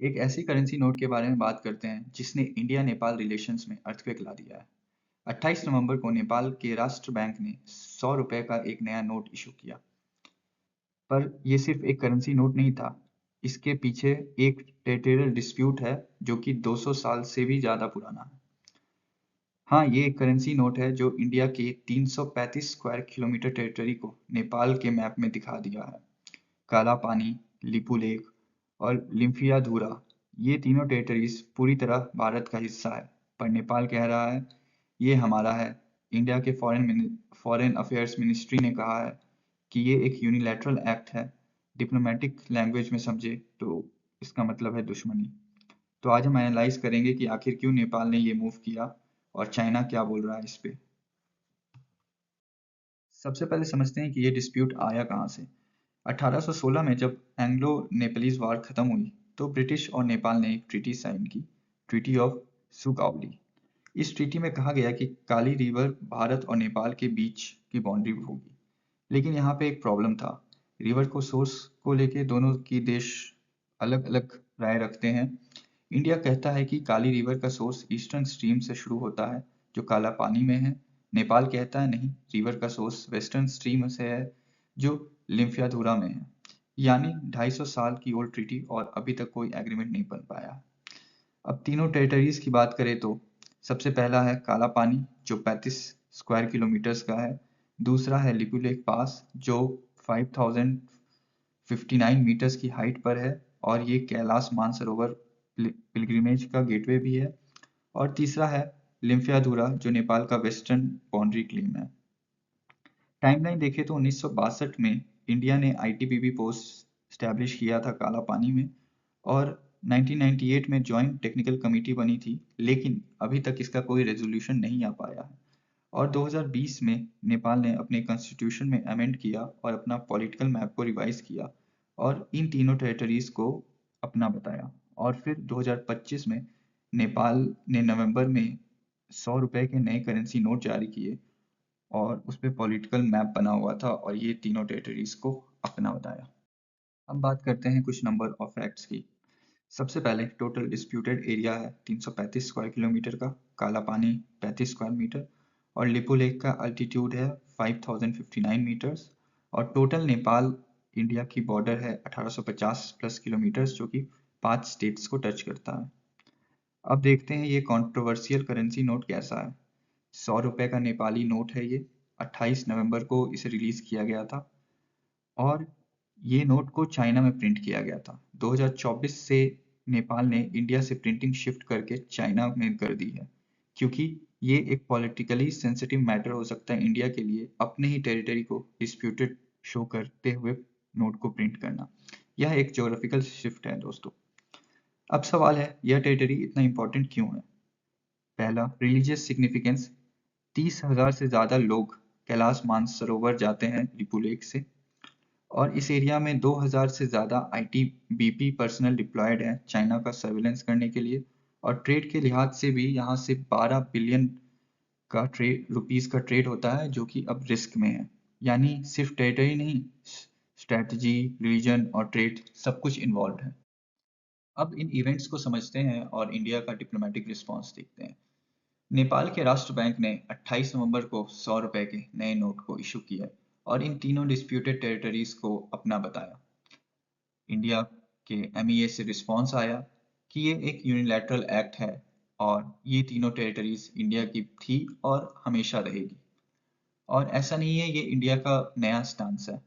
एक ऐसी currency note के बारे में बात करते हैं जिसने इंडिया नेपाल रिलेशंस में अर्थक्वेक ला दिया है। 28 नवंबर को नेपाल के राष्ट्र बैंक ने 100 रुपए का एक नया नोट इशू किया। पर ये सिर्फ एक करेंसी नोट नहीं था। इसके पीछे एक टेरिटोरियल डिस्प्यूट है जो कि 200 साल से भी ज्यादा पुराना है। हाँ, ये एक करेंसी नोट है जो इंडिया के 335 स्क्वायर किलोमीटर टेरिटरी को नेपाल के मैप में दिखा दिया है। काला पानी, लिपुलेख और लिम्फियाधुरा, ये तीनों टेरिटरीज पूरी तरह भारत का हिस्सा है, पर नेपाल कह रहा है ये हमारा है। इंडिया के फॉरेन अफेयर्स मिनिस्ट्री ने कहा है कि ये एक यूनिलैटरल एक्ट है। डिप्लोमेटिक लैंग्वेज में समझे तो इसका मतलब है दुश्मनी। तो आज हम एनालाइज करेंगे कि आखिर क्यों नेपाल ने ये मूव किया और चाइना क्या बोल रहा है इस पे। सबसे पहले समझते हैं कि ये डिस्प्यूट आया कहाँ से। 1816 में जब एंग्लो नेपालीज वार खत्म हुई तो ब्रिटिश और नेपाल ने एक ट्रीटी साइन की, ट्रीटी ऑफ सुकाउली। इस ट्रीटी में कहा गया कि काली रिवर भारत और नेपाल के बीच की बाउंड्री होगी। लेकिन यहाँ पे एक प्रॉब्लम था। रिवर को सोर्स को लेके दोनों की देश अलग अलग राय रखते हैं। इंडिया कहता है कि काली रिवर का सोर्स ईस्टर्न स्ट्रीम से शुरू होता है जो काला पानी में है। नेपाल कहता है नहीं, रिवर का सोर्स वेस्टर्न स्ट्रीम से है जो लिम्फियाधुरा में है। यानी 250 साल की ओल्ड ट्रीटी और अभी तक कोई एग्रीमेंट नहीं बन पाया। अब तीनों टेरिटरीज की बात करें तो सबसे पहला है काला पानी जो 35 स्क्वायर किलोमीटर्स का है। दूसरा है लिपुलेख पास जो 5059 मीटर्स की हाइट पर है और ये कैलाश मानसरोवर पिलग्रिमेज का गेटवे भी है। और तीसरा है लिम्फियाधुरा जो नेपाल का वेस्टर्न बाउंड्री क्लेम है। टाइमलाइन देखें तो 1962 में इंडिया ने आईटीबीपी पोस्ट स्टैब्लिश किया था काला पानी में और 1998 में जॉइंट टेक्निकल कमेटी बनी थी, लेकिन अभी तक इसका कोई रेजोल्यूशन नहीं आ पाया है। और 2020 में नेपाल ने अपने कॉन्स्टिट्यूशन में अमेंड किया और अपना पॉलिटिकल मैप को रिवाइज किया और इन तीनों टेरिटरीज को अपना बताया। और फिर 2025 में नेपाल ने नवंबर में 100 रुपए के नए करेंसी नोट जारी किए और उस पे पॉलिटिकल मैप बना हुआ था और ये तीनों टेरिटरीज को अपना बताया। अब बात करते हैं कुछ नंबर और फैक्ट्स की। सबसे पहले टोटल डिस्प्यूटेड एरिया है 335 स्क्वायर किलोमीटर का, काला पानी 35 स्क्वायर मीटर और लिपू लेक का अल्टीट्यूड है 5059 मीटर्स। और टोटल नेपाल इंडिया की बॉर्डर है 1850 प्लस किलोमीटर्स जो कि 5 स्टेट्स को टच करता है। अब देखते हैं ये कंट्रोवर्शियल करेंसी नोट कैसा है। 100 रुपए का नेपाली नोट है ये। 28 नवंबर को इसे रिलीज किया गया था और ये नोट को चाइना में प्रिंट किया गया था। 2024 से नेपाल ने इंडिया से प्रिंटिंग शिफ्ट करके चाइना में कर दी है, क्योंकि ये एक पॉलिटिकली सेंसिटिव मैटर हो सकता है इंडिया के लिए अपने ही टेरिटरी को डिस्प्यूटेड शो करते हुए नोट को प्रिंट करना। यह एक ज्योग्राफिकल शिफ्ट है दोस्तों। अब सवाल है यह टेरिटरी इतना इंपॉर्टेंट क्यों है। पहला, रिलीजियस सिग्निफिकेंस। 30,000 से ज्यादा लोग कैलाश मानसरोवर जाते हैं लिपुलेख से और इस एरिया में 2000 से ज़्यादा आईटीबीपी पर्सनल डिप्लॉयड हैं चाइना का सर्विलेंस करने के लिए। और ट्रेड के लिहाज से भी यहाँ से 12 बिलियन का ट्रेड रुपीस का ट्रेड होता है जो कि अब रिस्क में है। यानी सिर्फ टेरिटरी नहीं, स्ट्रेटजी, रिलीजन और ट्रेड सब कुछ इन्वॉल्व है। अब इन इवेंट्स को समझते हैं और इंडिया का डिप्लोमेटिक रिस्पॉन्स देखते हैं। नेपाल के राष्ट्र बैंक ने 28 नवंबर को 100 रुपए के नए नोट को इशू किया और इन तीनों डिस्प्यूटेड टेरिटरीज को अपना बताया। इंडिया के एमईए से रिस्पॉन्स आया कि ये एक यूनिलैटरल एक्ट है और ये तीनों टेरिटरीज इंडिया की थी और हमेशा रहेगी। और ऐसा नहीं है ये इंडिया का नया स्टांस है,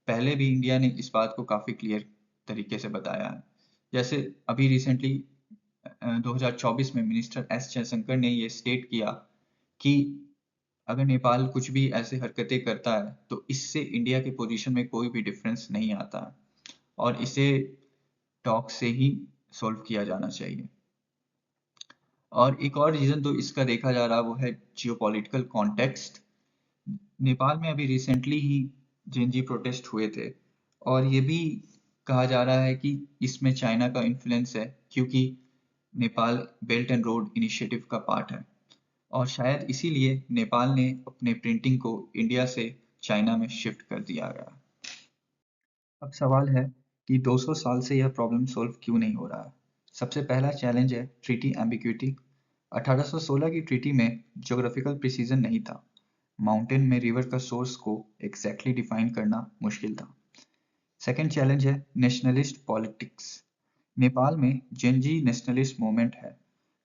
पहले भी इंडिया ने इस बात को काफी क्लियर तरीके से बताया है। जैसे अभी रिसेंटली 2024 में मिनिस्टर एस जयशंकर ने ये स्टेट किया कि अगर नेपाल कुछ भी ऐसे हरकतें करता है तो इससे इंडिया के पोजीशन में कोई भी डिफरेंस नहीं आता है और इसे टॉक से ही सॉल्व किया जाना चाहिए। और एक और रीजन तो इसका देखा जा रहा वो है जियोपॉलिटिकल कॉन्टेक्स्ट। नेपाल में अभी रिसेंटली ही जेएनजी प्रोटेस्ट हुए थे और ये भी कहा जा रहा है कि इसमें चाइना का इन्फ्लुएंस है क्योंकि Nepal belt and road initiative का पार्ट है और शायद इसीलिए नेपाल ने अपने प्रिंटिंग को इंडिया से चाइना में शिफ्ट कर दिया गया। अब सवाल है कि 200 साल से यह प्रॉब्लम सॉल्व क्यों नहीं हो रहा है। सबसे पहला चैलेंज है ट्रीटी एम्बिग्विटी। 1816 की ट्रीटी में ज्योग्राफिकल प्रिसीजन नहीं था। माउंटेन में रिवर का सोर्स को एग्जैक्टली डिफाइन करना मुश्किल था। सेकेंड चैलेंज है नेशनलिस्ट पॉलिटिक्स। नेपाल में जेनजी नेशनलिस्ट मूवमेंट है।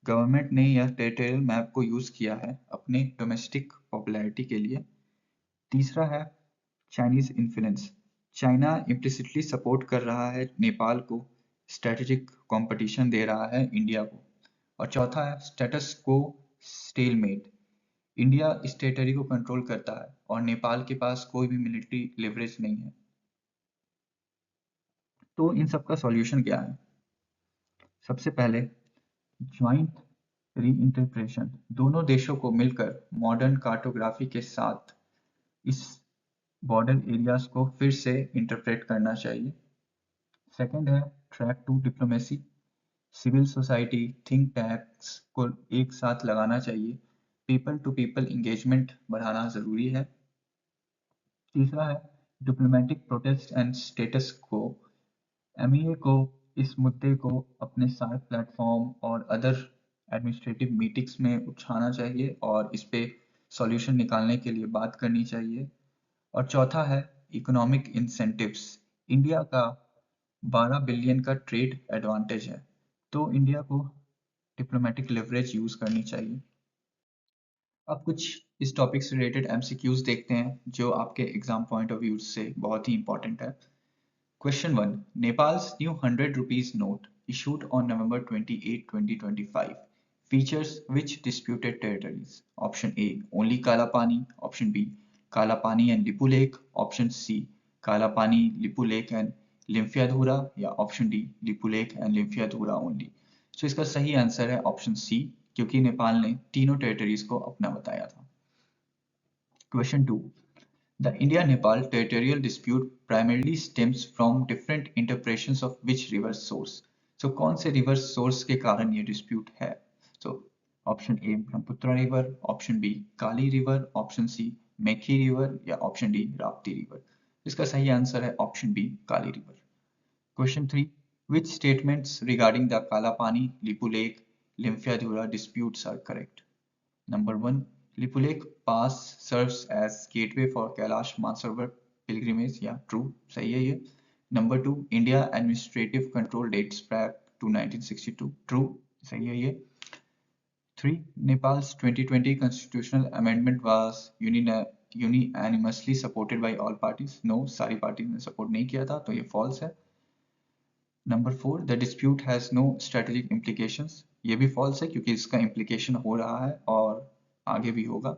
गवर्नमेंट ने यह टेरिटोरियल मैप को यूज किया है अपने डोमेस्टिक पॉपुलैरिटी के लिए। तीसरा है Chinese influence. China implicitly support कर रहा है नेपाल को, स्ट्रेटेजिक कंपटीशन दे रहा है इंडिया को। और चौथा है स्टेटस को स्टेलमेट। इंडिया इस टेरिटरी को कंट्रोल करता है और नेपाल के पास कोई भी मिलिट्री लिवरेज नहीं है। तो इन सब का सॉल्यूशन क्या है? सबसे पहले ज्वाइंट रीइंटरप्रेशन। दोनों देशों को मिलकर मॉडर्न कार्टोग्राफी के साथ इस बॉर्डर एरियाज को फिर से इंटरप्रेट करना चाहिए। सेकंड है track two diplomacy. Civil society, think tanks को एक साथ लगाना चाहिए। पीपल टू पीपल इंगेजमेंट बढ़ाना जरूरी है। तीसरा है डिप्लोमेटिक प्रोटेस्ट एंड स्टेटस को। एमईए को इस मुद्दे को अपने सार्क प्लेटफॉर्म और अदर एडमिनिस्ट्रेटिव मीटिंग्स में उठाना चाहिए और इस पे सॉल्यूशन निकालने के लिए बात करनी चाहिए। और चौथा है इकोनॉमिक इंसेंटिव्स। इंडिया का 12 बिलियन का ट्रेड एडवांटेज है, तो इंडिया को डिप्लोमेटिक लेवरेज यूज करनी चाहिए। अब कुछ इस टॉपिक से रिलेटेड एमसीक्यूज देखते हैं जो आपके एग्जाम पॉइंट ऑफ व्यू से बहुत ही इंपॉर्टेंट है। Question 1. Nepal's new 100 rupees note issued on November 28, 2025 features which disputed territories? Option A. Only Kalapani. Option B. Kalapani and Lipu Lake. Option C. Kalapani, Lipu Lake and Limfiadhura. या Option D. Lipu Lake and Limfiadhura only. So इसका सही answer है option C, क्योंकि नेपाल ने तीनों territories को अपना बताया था। Question 2. The India-Nepal territorial dispute primarily stems from different interpretations of which river source. So कौन से river source के कारण ये dispute है? So option A Brahmaputra river, option B Kali river, option C मेखी river या option D राप्ती river. इसका सही answer है option B Kali river. Question 3. Which statements regarding the Kalapani, Lipu Lake, Limfiadhura disputes are correct? Number 1. Lipu Lake Pass serves as gateway for Kailash Mansarovar pilgrimage. Yeah, true. सही है ये. Number 2. India administrative control dates back to 1962. True. सही है ये. 3. Nepal's 2020 constitutional amendment was unanimously supported by all parties. No, सारी parties ने support नहीं किया था, तो ये false है. Number 4. The dispute has no strategic implications. ये भी false है क्योंकि इसका implication हो रहा है और आगे भी होगा।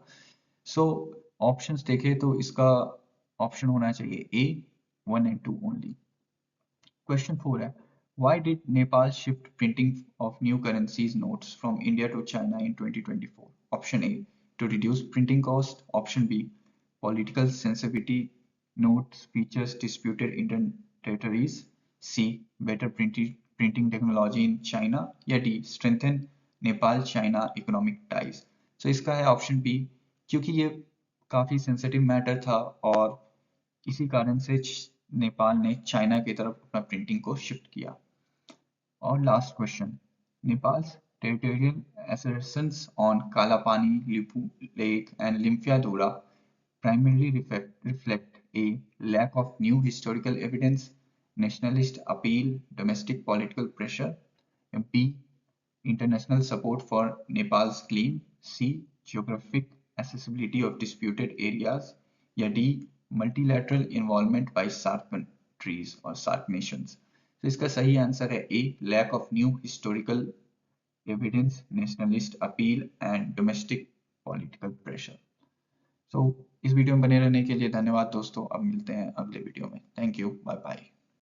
सो ऑप्शंस देखें तो इसका ऑप्शन होना चाहिए ए 1 and 2 ओनली। क्वेश्चन 4 है why did Nepal shift printing of new currencies notes from India to China in 2024? Option A to reduce printing cost, option B political sensitivity notes features disputed Indian territories, C better printing technology in China या D strengthen Nepal China economic ties. So इसका है option B, क्योंकि ये काफी sensitive matter था और इसी कारण से नेपाल ने चाइना की तरफ अपना प्रिंटिंग को शिफ्ट किया। और last question, Nepals territorial assertions on Kalapani, Lipu Lake and Limfiadhura primarily reflect a lack of new historical evidence, nationalist appeal, domestic political pressure, B international support for Nepal's claim, C geographic accessibility of disputed areas, या D multilateral involvement by SAARC countries or SAARC nations. तो इसका सही answer है A lack of new historical evidence, nationalist appeal and domestic political pressure. इस video में बने रहने के लिए धन्यवाद दोस्तों। अब मिलते हैं अगले वीडियो में। Thank you, bye bye.